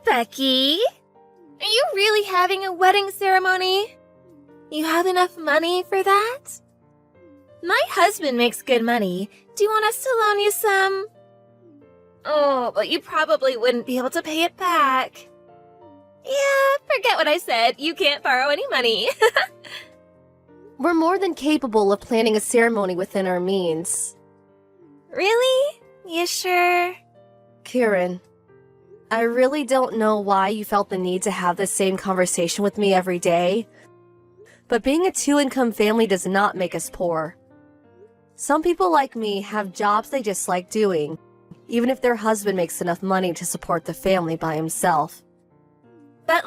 Becky! Are you really having a wedding ceremony? You have enough money for that? My husband makes good money. Do you want us to loan you some? Oh, but you probably wouldn't be able to pay it back. Yeah, forget what I said. You can't borrow any money. We're more than capable of planning a ceremony within our means. Really? You sure? Kieran, I really don't know why you felt the need to have the same conversation with me every day, but being a two-income family does not make us poor. Some people like me have jobs they just like doing, even if their husband makes enough money to support the family by himself. But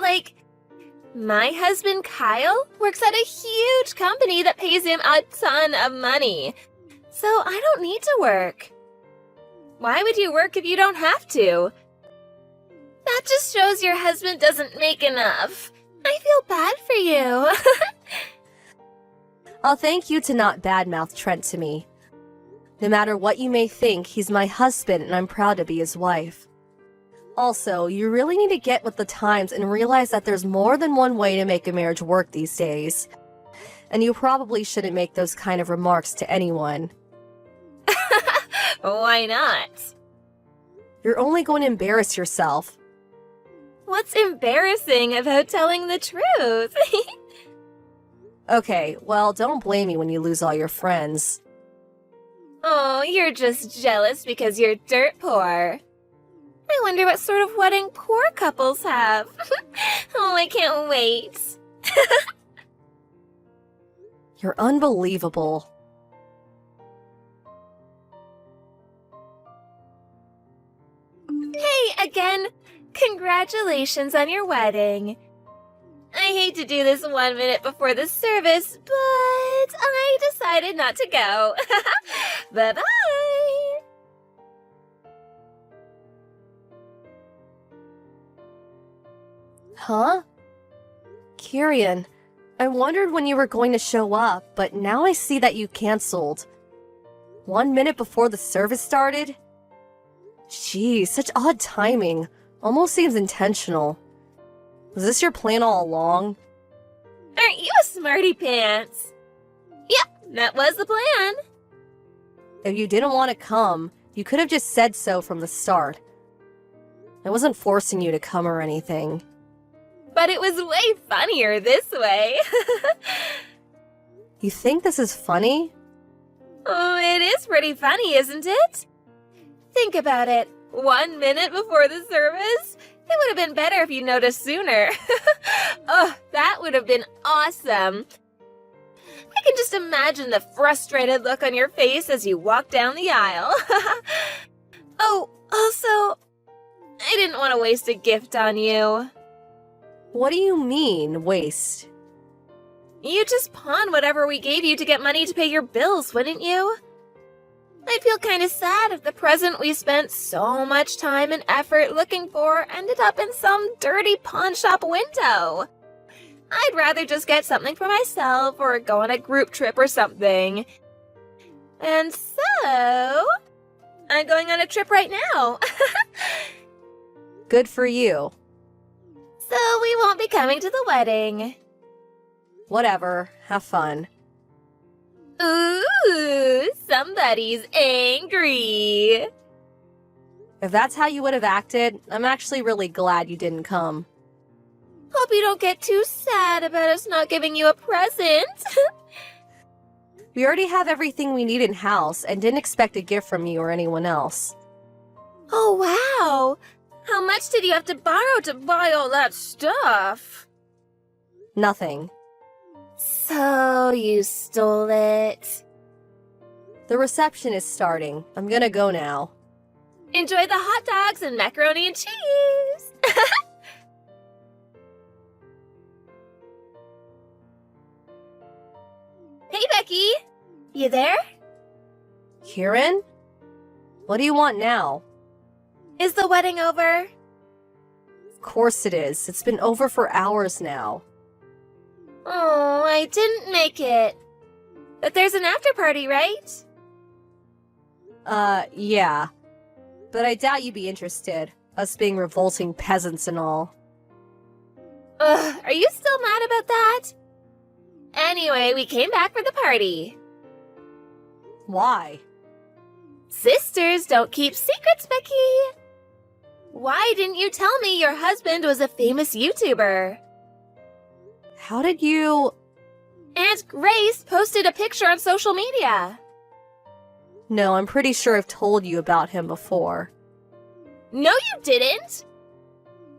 my husband Kyle works at a huge company that pays him a ton of money, so I don't need to work. Why would you work if you don't have to? That just shows your husband doesn't make enough. I feel bad for you. I'll thank you to not badmouth Trent to me. No matter what you may think, he's my husband and I'm proud to be his wife. Also, you really need to get with the times and realize that there's more than one way to make a marriage work these days. And you probably shouldn't make those kind of remarks to anyone. Why not? You're only going to embarrass yourself. What's embarrassing about telling the truth? Okay, well, don't blame me when you lose all your friends. Oh, you're just jealous because you're dirt poor. I wonder what sort of wedding poor couples have. Oh, I can't wait. You're unbelievable. Hey, again, congratulations on your wedding. I hate to do this 1 minute before the service, but I decided not to go. Bye-bye. Huh? Kieran, I wondered when you were going to show up, but now I see that you canceled. 1 minute before the service started? Geez, such odd timing. Almost seems intentional. Was this your plan all along? Aren't you a smarty pants? Yep, that was the plan. If you didn't want to come, you could have just said so from the start. I wasn't forcing you to come or anything. But it was way funnier this way. You think this is funny? Oh, it is pretty funny, isn't it? Think about it. 1 minute before the service? It would have been better if you noticed sooner. Oh, that would have been awesome. I can just imagine the frustrated look on your face as you walk down the aisle. Oh, also, I didn't want to waste a gift on you. What do you mean, waste? You'd just pawn whatever we gave you to get money to pay your bills, wouldn't you? I'd feel kind of sad if the present we spent so much time and effort looking for ended up in some dirty pawn shop window. I'd rather just get something for myself or go on a group trip or something. And so, I'm going on a trip right now. Good for you. So we won't be coming to the wedding. Whatever, have fun. Ooh, somebody's angry. If that's how you would have acted, I'm actually really glad you didn't come. Hope you don't get too sad about us not giving you a present. We already have everything we need in-house and didn't expect a gift from you or anyone else. Oh, wow. How much did you have to borrow to buy all that stuff? Nothing. So you stole it. The reception is starting. I'm gonna go now. Enjoy the hot dogs and macaroni and cheese. Hey, Becky. You there? Kieran? What do you want now? Is the wedding over? Of course it is. It's been over for hours now. Oh, I didn't make it. But there's an after party, right? Yeah. But I doubt you'd be interested. us being revolting peasants and all. Ugh, are you still mad about that? Anyway, we came back for the party. Why? Sisters don't keep secrets, Becky. Why didn't you tell me your husband was a famous YouTuber? How did you... Aunt Grace posted a picture on social media. No, I'm pretty sure I've told you about him before. No, you didn't.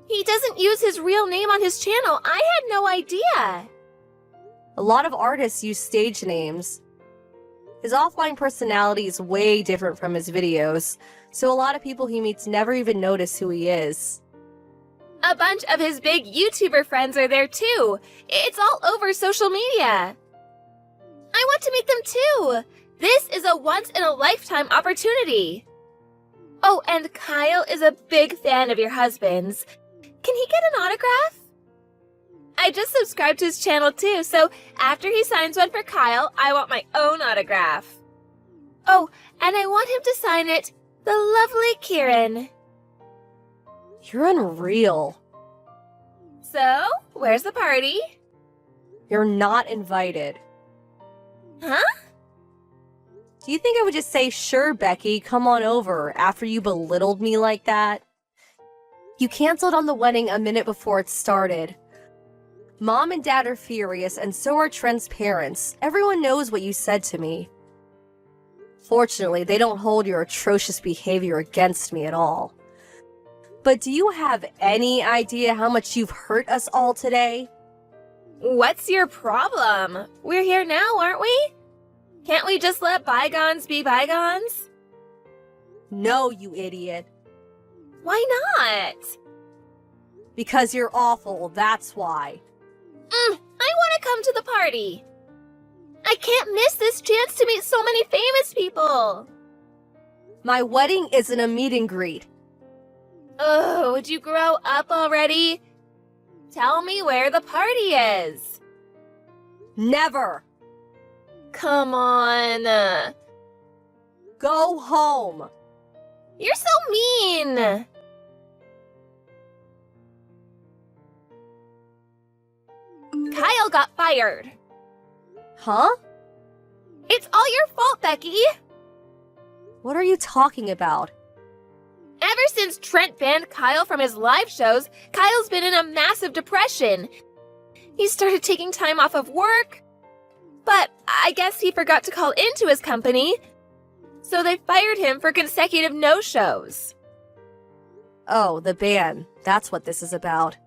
He doesn't use his real name on his channel. I had no idea. A lot of artists use stage names. His offline personality is way different from his videos, so a lot of people he meets never even notice who he is. A bunch of his big YouTuber friends are there too. It's all over social media. I want to meet them too. This is a once-in-a-lifetime opportunity. Oh, and Kyle is a big fan of your husband's. Can he get an autograph? I just subscribed to his channel too, so after he signs one for Kyle, I want my own autograph. Oh, and I want him to sign it, the lovely Kieran. You're unreal. So, where's the party? You're not invited. Huh? Do you think I would just say, sure, Becky, come on over, after you belittled me like that? You canceled on the wedding a minute before it started. Mom and Dad are furious, and so are Trent's parents. Everyone knows what you said to me. Fortunately, they don't hold your atrocious behavior against me at all. But do you have any idea how much you've hurt us all today? What's your problem? We're here now, aren't we? Can't we just let bygones be bygones? No, you idiot. Why not? Because you're awful, that's why. I want to come to the party. I can't miss this chance to meet so many famous people. My wedding isn't a meet and greet. Oh, would you grow up already? Tell me where the party is. Never. Come on. Go home. You're so mean. Kyle got fired. Huh? It's all your fault, Becky. What are you talking about? Ever since Trent banned Kyle from his live shows, Kyle's been in a massive depression. He started taking time off of work, but I guess he forgot to call into his company, so they fired him for consecutive no-shows. Oh, the ban. That's what this is about.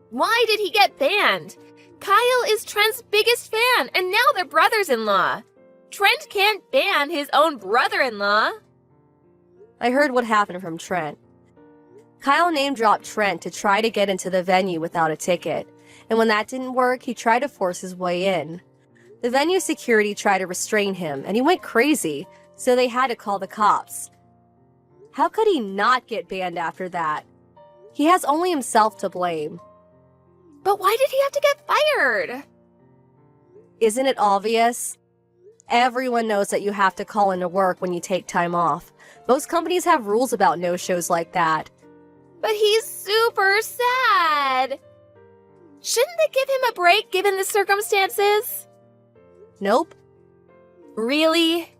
Why did he get banned? Kyle is Trent's biggest fan, and now they're brothers-in-law. Trent can't ban his own brother-in-law. I heard what happened from Trent. Kyle name-dropped Trent to try to get into the venue without a ticket, and when that didn't work, he tried to force his way in. The venue security tried to restrain him, and he went crazy, so they had to call the cops. How could he not get banned after that? He has only himself to blame. But why did he have to get fired? Isn't it obvious? Everyone knows that you have to call into work when you take time off. Most companies have rules about no-shows like that. But he's super sad. Shouldn't they give him a break given the circumstances? Nope. Really?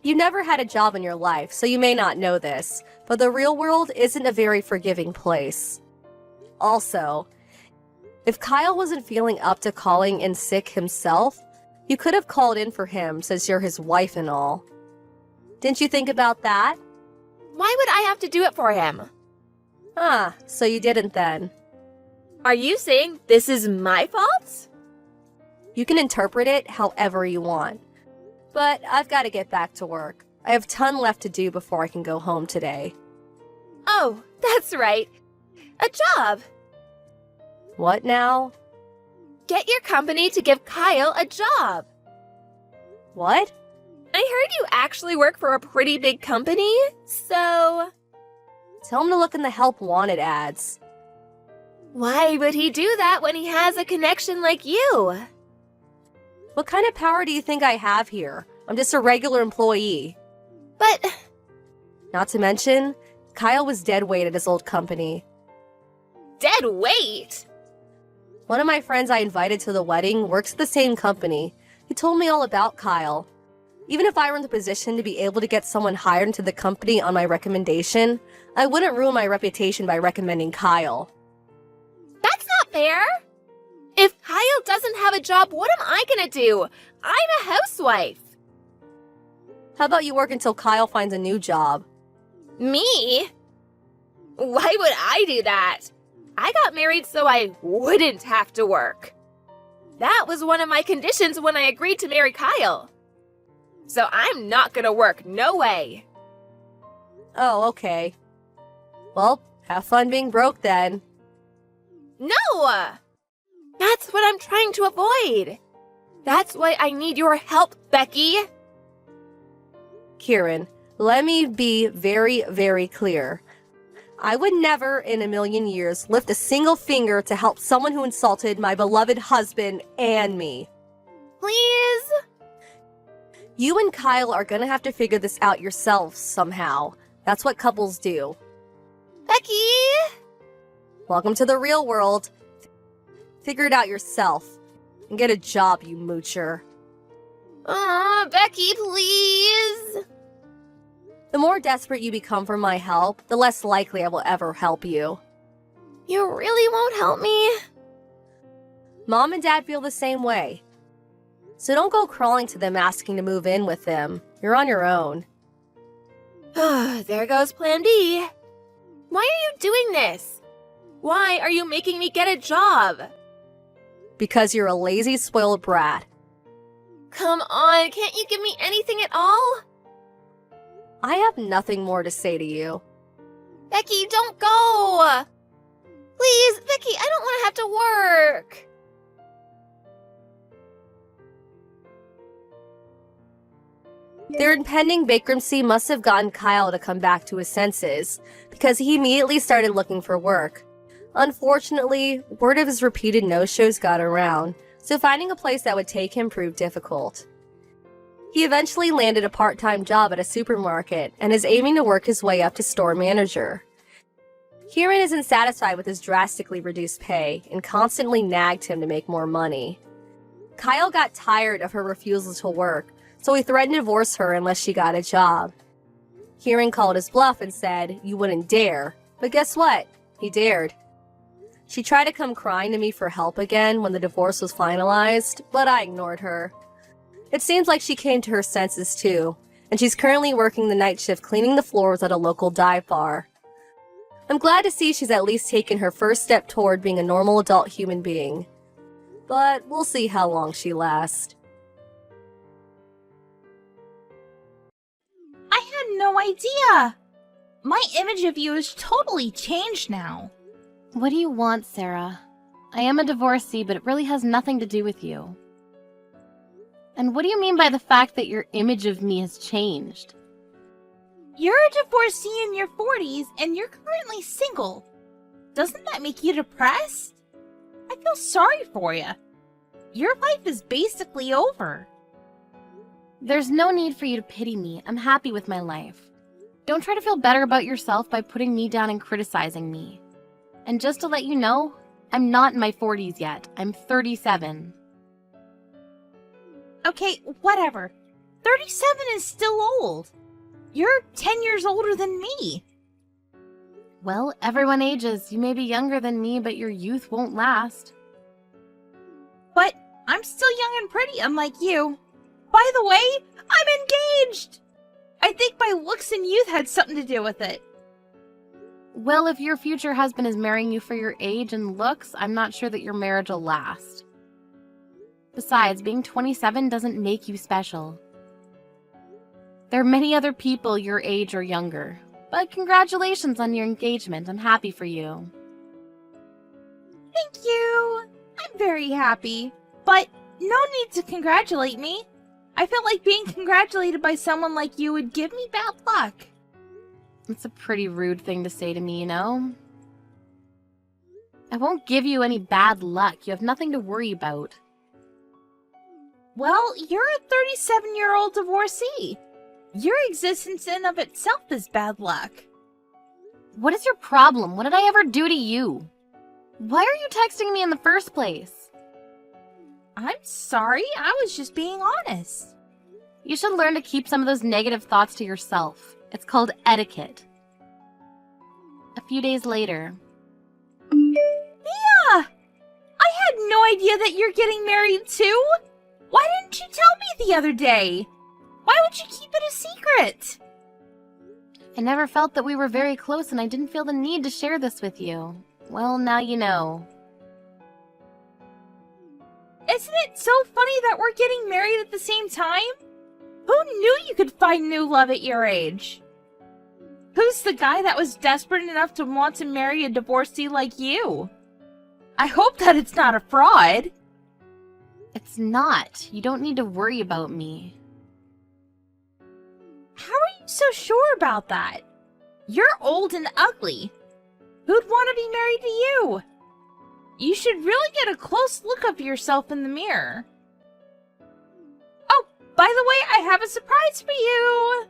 You never had a job in your life, so you may not know this, but the real world isn't a very forgiving place. Also, if Kyle wasn't feeling up to calling in sick himself, you could have called in for him since you're his wife and all. Didn't you think about that? Why would I have to do it for him? Ah, so you didn't then. Are you saying this is my fault? You can interpret it however you want. But I've got to get back to work. I have a ton left to do before I can go home today. Oh, that's right. A job. What now? Get your company to give Kyle a job. What? I heard you actually work for a pretty big company, so... Tell him to look in the Help Wanted ads. Why would he do that when he has a connection like you? What kind of power do you think I have here? I'm just a regular employee. But... Not to mention, Kyle was dead weight at his old company. Dead weight? One of my friends I invited to the wedding works at the same company. He told me all about Kyle. Even if I were in the position to be able to get someone hired into the company on my recommendation, I wouldn't ruin my reputation by recommending Kyle. That's not fair! If Kyle doesn't have a job, what am I gonna do? I'm a housewife. How about you work until Kyle finds a new job? Me? Why would I do that? I got married so I wouldn't have to work. That was one of my conditions when I agreed to marry Kyle. So I'm not gonna work, no way. Oh, okay. Well, have fun being broke then. No! That's what I'm trying to avoid. That's why I need your help, Becky. Kieran, let me be very, very clear. I would never in a million years lift a single finger to help someone who insulted my beloved husband and me. Please? You and Kyle are gonna have to figure this out yourselves somehow. That's what couples do. Becky? Welcome to the real world. Figure it out yourself. And get a job, you moocher. Becky, please. The more desperate you become for my help, the less likely I will ever help you. You really won't help me? Mom and Dad feel the same way. So don't go crawling to them asking to move in with them. You're on your own. There goes Plan B. Why are you doing this? Why are you making me get a job? Because you're a lazy, spoiled brat. Come on, can't you give me anything at all? I have nothing more to say to you. Becky, don't go! Please, Becky, I don't want to have to work. Their impending bankruptcy must have gotten Kyle to come back to his senses, because he immediately started looking for work. Unfortunately, word of his repeated no-shows got around, so finding a place that would take him proved difficult. He eventually landed a part-time job at a supermarket and is aiming to work his way up to store manager. Kieran isn't satisfied with his drastically reduced pay and constantly nagged him to make more money. Kyle got tired of her refusal to work, so he threatened to divorce her unless she got a job. Kieran called his bluff and said, "You wouldn't dare." But guess what? He dared. She tried to come crying to me for help again when the divorce was finalized, but I ignored her. It seems like she came to her senses too, and she's currently working the night shift cleaning the floors at a local dive bar. I'm glad to see she's at least taken her first step toward being a normal adult human being. But we'll see how long she lasts. I had no idea! My image of you is totally changed now. What do you want, Sarah? I am a divorcee, but it really has nothing to do with you. And what do you mean by the fact that your image of me has changed? You're a divorcee in your 40s and you're currently single. Doesn't that make you depressed? I feel sorry for you. Your life is basically over. There's no need for you to pity me. I'm happy with my life. Don't try to feel better about yourself by putting me down and criticizing me. And just to let you know, I'm not in my 40s yet. I'm 37. Okay, whatever. 37 is still old. You're 10 years older than me. Well, everyone ages. You may be younger than me, but your youth won't last. But I'm still young and pretty, unlike you. By the way, I'm engaged! I think my looks and youth had something to do with it. Well, if your future husband is marrying you for your age and looks, I'm not sure that your marriage will last. Besides, being 27 doesn't make you special. There are many other people your age or younger. But congratulations on your engagement. I'm happy for you. Thank you. I'm very happy. But no need to congratulate me. I feel like being congratulated by someone like you would give me bad luck. It's a pretty rude thing to say to me, you know? I won't give you any bad luck. You have nothing to worry about. Well, you're a 37-year-old divorcee. Your existence in of itself is bad luck. What is your problem? What did I ever do to you? Why are you texting me in the first place? I'm sorry, I was just being honest. You should learn to keep some of those negative thoughts to yourself. It's called etiquette. A few days later. Mia! I had no idea that you're getting married too! Why didn't you tell me the other day? Why would you keep it a secret? I never felt that we were very close and I didn't feel the need to share this with you. Well, now you know. Isn't it so funny that we're getting married at the same time? Who knew you could find new love at your age? Who's the guy that was desperate enough to want to marry a divorcee like you? I hope that it's not a fraud. It's not. You don't need to worry about me. How are you so sure about that? You're old and ugly. Who'd want to be married to you? You should really get a close look of yourself in the mirror. Oh, by the way, I have a surprise for you.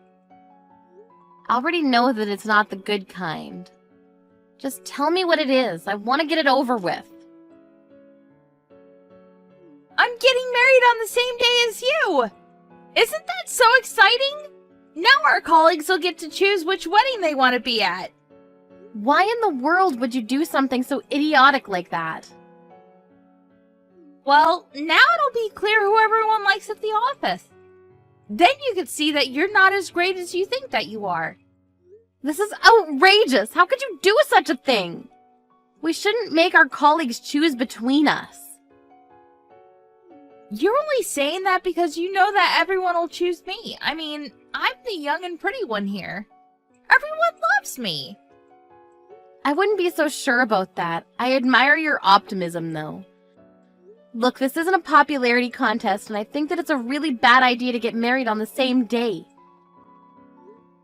I already know that it's not the good kind. Just tell me what it is. I want to get it over with. I'm getting married on the same day as you. Isn't that so exciting? Now our colleagues will get to choose which wedding they want to be at. Why in the world would you do something so idiotic like that? Well, now it'll be clear who everyone likes at the office. Then you could see that you're not as great as you think that you are. This is outrageous! How could you do such a thing? We shouldn't make our colleagues choose between us. You're only saying that because you know that everyone will choose me. I mean, I'm the young and pretty one here. Everyone loves me. I wouldn't be so sure about that. I admire your optimism, though. Look, this isn't a popularity contest, and I think that it's a really bad idea to get married on the same day.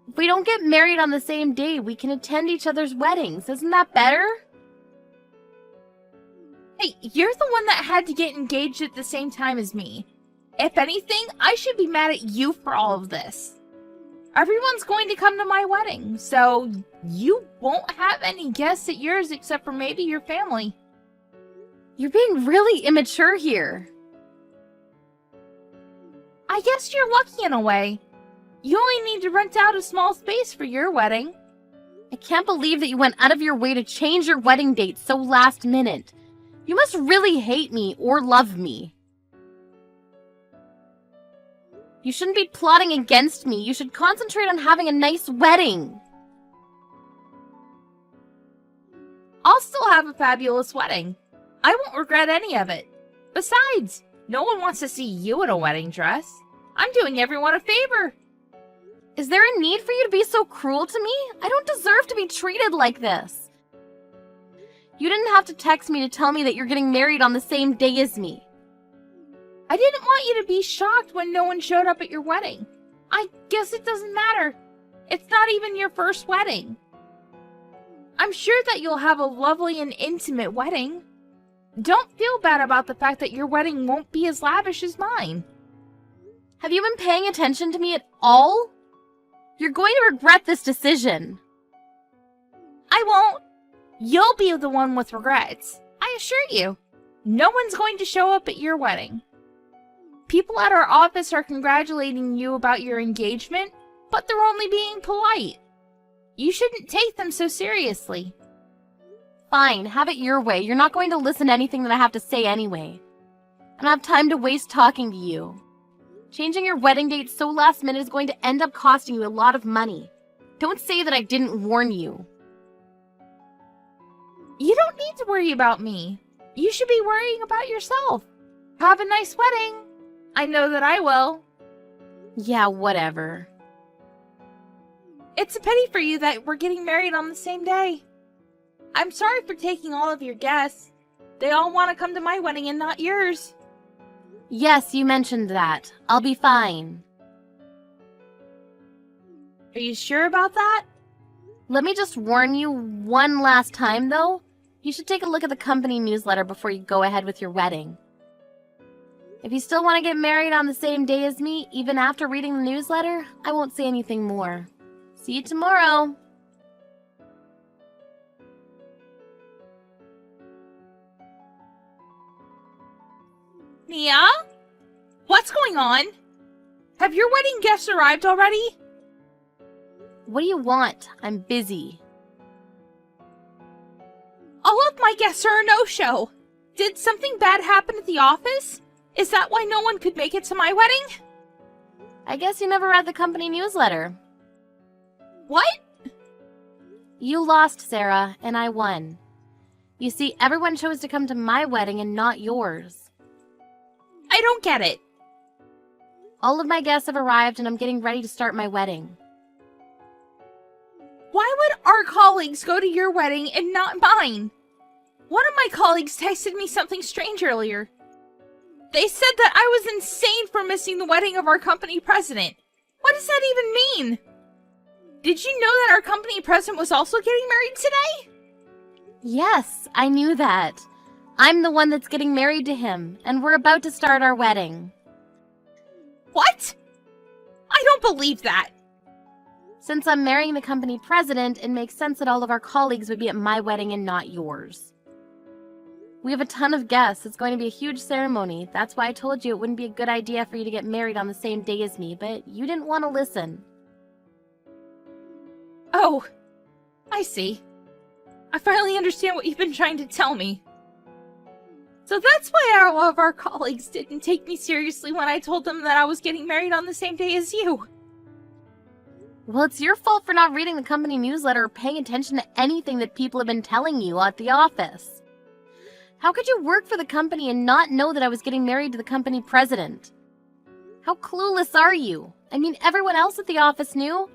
If we don't get married on the same day, we can attend each other's weddings. Isn't that better? Hey, you're the one that had to get engaged at the same time as me. If anything, I should be mad at you for all of this. Everyone's going to come to my wedding, so you won't have any guests at yours except for maybe your family. You're being really immature here. I guess you're lucky in a way. You only need to rent out a small space for your wedding. I can't believe that you went out of your way to change your wedding date so last minute. You must really hate me or love me. You shouldn't be plotting against me. You should concentrate on having a nice wedding. I'll still have a fabulous wedding. I won't regret any of it. Besides, no one wants to see you in a wedding dress. I'm doing everyone a favor. Is there a need for you to be so cruel to me? I don't deserve to be treated like this. You didn't have to text me to tell me that you're getting married on the same day as me. I didn't want you to be shocked when no one showed up at your wedding. I guess it doesn't matter. It's not even your first wedding. I'm sure that you'll have a lovely and intimate wedding. Don't feel bad about the fact that your wedding won't be as lavish as mine. Have you been paying attention to me at all? You're going to regret this decision. I won't. You'll be the one with regrets. I assure you. No one's going to show up at your wedding. People at our office are congratulating you about your engagement, but they're only being polite. You shouldn't take them so seriously. Fine, have it your way. You're not going to listen to anything that I have to say anyway. I don't have time to waste talking to you. Changing your wedding date so last minute is going to end up costing you a lot of money. Don't say that I didn't warn you. You don't need to worry about me. You should be worrying about yourself. Have a nice wedding. I know that I will. Yeah, whatever. It's a pity for you that we're getting married on the same day. I'm sorry for taking all of your guests. They all want to come to my wedding and not yours. Yes, you mentioned that. I'll be fine. Are you sure about that? Let me just warn you one last time, though. You should take a look at the company newsletter before you go ahead with your wedding. If you still want to get married on the same day as me, even after reading the newsletter, I won't say anything more. See you tomorrow. Mia? What's going on? Have your wedding guests arrived already? What do you want? I'm busy. All of my guests are a no-show. Did something bad happen at the office? Is that why no one could make it to my wedding? I guess you never read the company newsletter. What? You lost, Sarah, and I won. You see, everyone chose to come to my wedding and not yours. I don't get it. All of my guests have arrived and I'm getting ready to start my wedding. Why would our colleagues go to your wedding and not mine? One of my colleagues texted me something strange earlier. They said that I was insane for missing the wedding of our company president. What does that even mean? Did you know that our company president was also getting married today? Yes, I knew that. I'm the one that's getting married to him, and we're about to start our wedding. What? I don't believe that. Since I'm marrying the company president, it makes sense that all of our colleagues would be at my wedding and not yours. We have a ton of guests. It's going to be a huge ceremony. That's why I told you it wouldn't be a good idea for you to get married on the same day as me, but you didn't want to listen. Oh, I see. I finally understand what you've been trying to tell me. So that's why all of our colleagues didn't take me seriously when I told them that I was getting married on the same day as you. Well, it's your fault for not reading the company newsletter or paying attention to anything that people have been telling you at the office. How could you work for the company and not know that I was getting married to the company president? How clueless are you? I mean, everyone else at the office knew.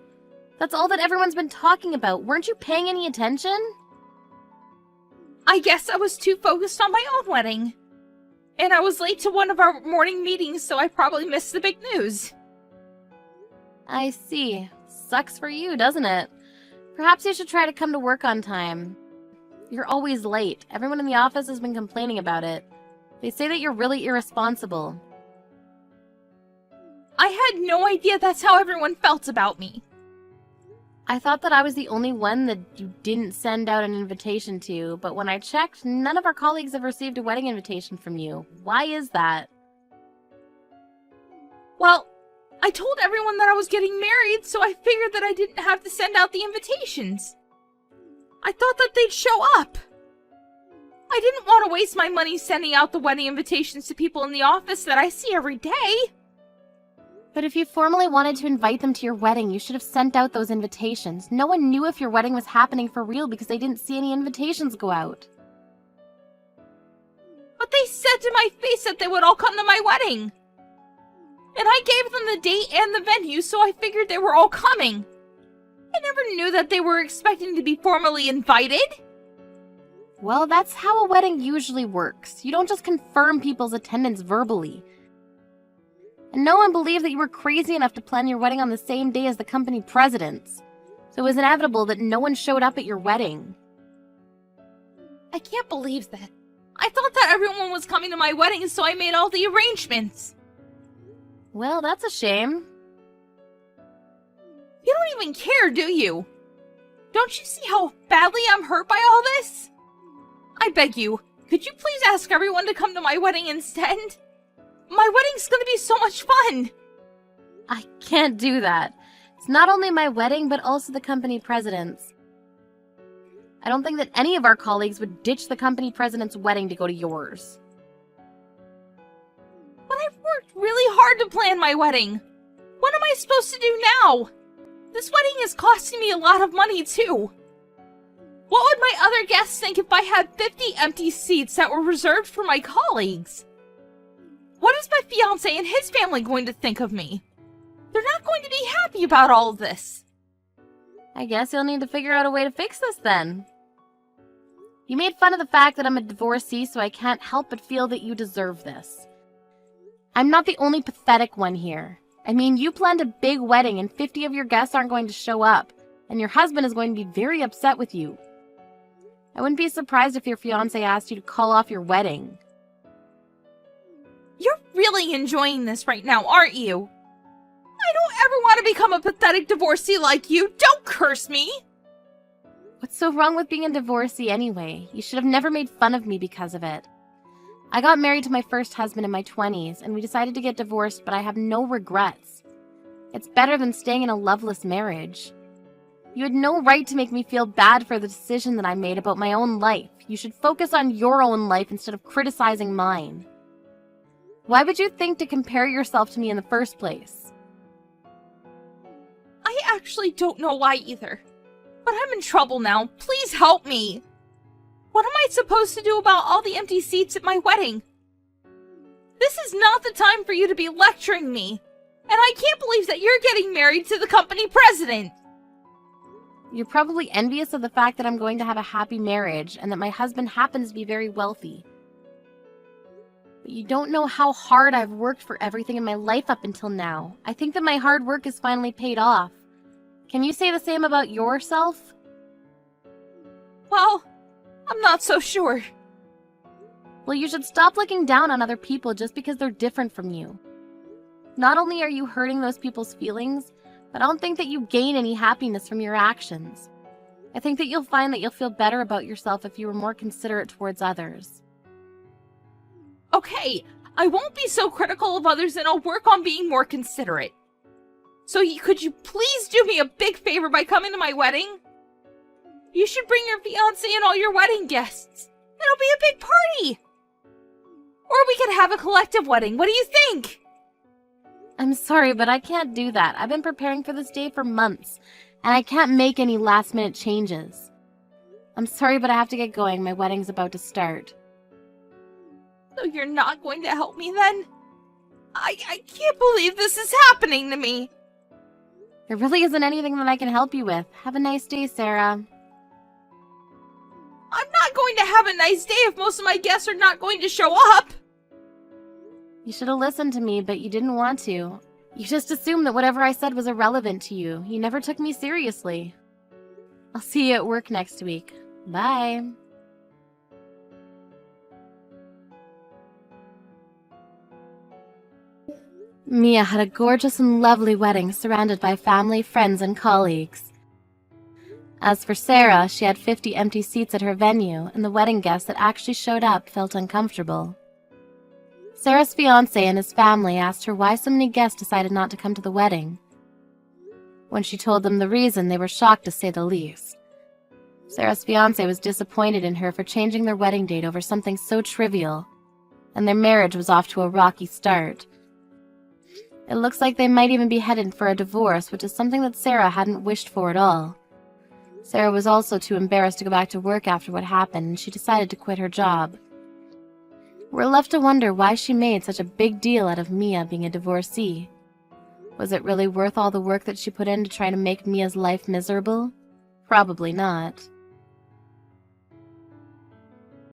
That's all that everyone's been talking about. Weren't you paying any attention? I guess I was too focused on my own wedding. And I was late to one of our morning meetings, so I probably missed the big news. I see. Sucks for you, doesn't it? Perhaps you should try to come to work on time. You're always late. Everyone in the office has been complaining about it. They say that you're really irresponsible. I had no idea that's how everyone felt about me. I thought that I was the only one that you didn't send out an invitation to, but when I checked, none of our colleagues have received a wedding invitation from you. Why is that? Well, I told everyone that I was getting married, so I figured that I didn't have to send out the invitations. I thought that they'd show up. I didn't want to waste my money sending out the wedding invitations to people in the office that I see every day. But if you formally wanted to invite them to your wedding, you should have sent out those invitations. No one knew if your wedding was happening for real because they didn't see any invitations go out. But they said to my face that they would all come to my wedding. And I gave them the date and the venue, so I figured they were all coming. I never knew that they were expecting to be formally invited. Well, that's how a wedding usually works. You don't just confirm people's attendance verbally. And no one believed that you were crazy enough to plan your wedding on the same day as the company president's. So it was inevitable that no one showed up at your wedding. I can't believe that. I thought that everyone was coming to my wedding, so I made all the arrangements. Well, that's a shame. You don't even care, do you? Don't you see how badly I'm hurt by all this? I beg you, could you please ask everyone to come to my wedding instead? My wedding's gonna be so much fun! I can't do that. It's not only my wedding, but also the company president's. I don't think that any of our colleagues would ditch the company president's wedding to go to yours. But I've worked really hard to plan my wedding. What am I supposed to do now? This wedding is costing me a lot of money, too. What would my other guests think if I had 50 empty seats that were reserved for my colleagues? What is my fiancé and his family going to think of me? They're not going to be happy about all of this. I guess you'll need to figure out a way to fix this then. You made fun of the fact that I'm a divorcee, so I can't help but feel that you deserve this. I'm not the only pathetic one here. I mean, you planned a big wedding and 50 of your guests aren't going to show up, and your husband is going to be very upset with you. I wouldn't be surprised if your fiancé asked you to call off your wedding. You're really enjoying this right now, aren't you? I don't ever want to become a pathetic divorcee like you. Don't curse me! What's so wrong with being a divorcee anyway? You should have never made fun of me because of it. I got married to my first husband in my 20s, and we decided to get divorced, but I have no regrets. It's better than staying in a loveless marriage. You had no right to make me feel bad for the decision that I made about my own life. You should focus on your own life instead of criticizing mine. Why would you think to compare yourself to me in the first place? I actually don't know why either. But I'm in trouble now. Please help me. What am I supposed to do about all the empty seats at my wedding? This is not the time for you to be lecturing me. And I can't believe that you're getting married to the company president. You're probably envious of the fact that I'm going to have a happy marriage and that my husband happens to be very wealthy. But you don't know how hard I've worked for everything in my life up until now. I think that my hard work is finally paid off. Can you say the same about yourself? Well, I'm not so sure. Well, you should stop looking down on other people just because they're different from you. Not only are you hurting those people's feelings, but I don't think that you gain any happiness from your actions. I think that you'll find that you'll feel better about yourself if you were more considerate towards others. Okay, I won't be so critical of others and I'll work on being more considerate. So could you please do me a big favor by coming to my wedding? You should bring your fiancé and all your wedding guests. It'll be a big party. Or we could have a collective wedding. What do you think? I'm sorry, but I can't do that. I've been preparing for this day for months, and I can't make any last-minute changes. I'm sorry, but I have to get going. My wedding's about to start. So you're not going to help me then? I can't believe this is happening to me. There really isn't anything that I can help you with. Have a nice day, Sarah. I'm not going to have a nice day if most of my guests are not going to show up. You should have listened to me, but you didn't want to. You just assumed that whatever I said was irrelevant to you. You never took me seriously. I'll see you at work next week. Bye. Mia had a gorgeous and lovely wedding surrounded by family, friends, and colleagues. As for Sarah, she had 50 empty seats at her venue, and the wedding guests that actually showed up felt uncomfortable. Sarah's fiancé and his family asked her why so many guests decided not to come to the wedding. When she told them the reason, they were shocked to say the least. Sarah's fiancé was disappointed in her for changing their wedding date over something so trivial, and their marriage was off to a rocky start. It looks like they might even be headed for a divorce, which is something that Sarah hadn't wished for at all. Sarah was also too embarrassed to go back to work after what happened, and she decided to quit her job. We're left to wonder why she made such a big deal out of Mia being a divorcee. Was it really worth all the work that she put in to try to make Mia's life miserable? Probably not.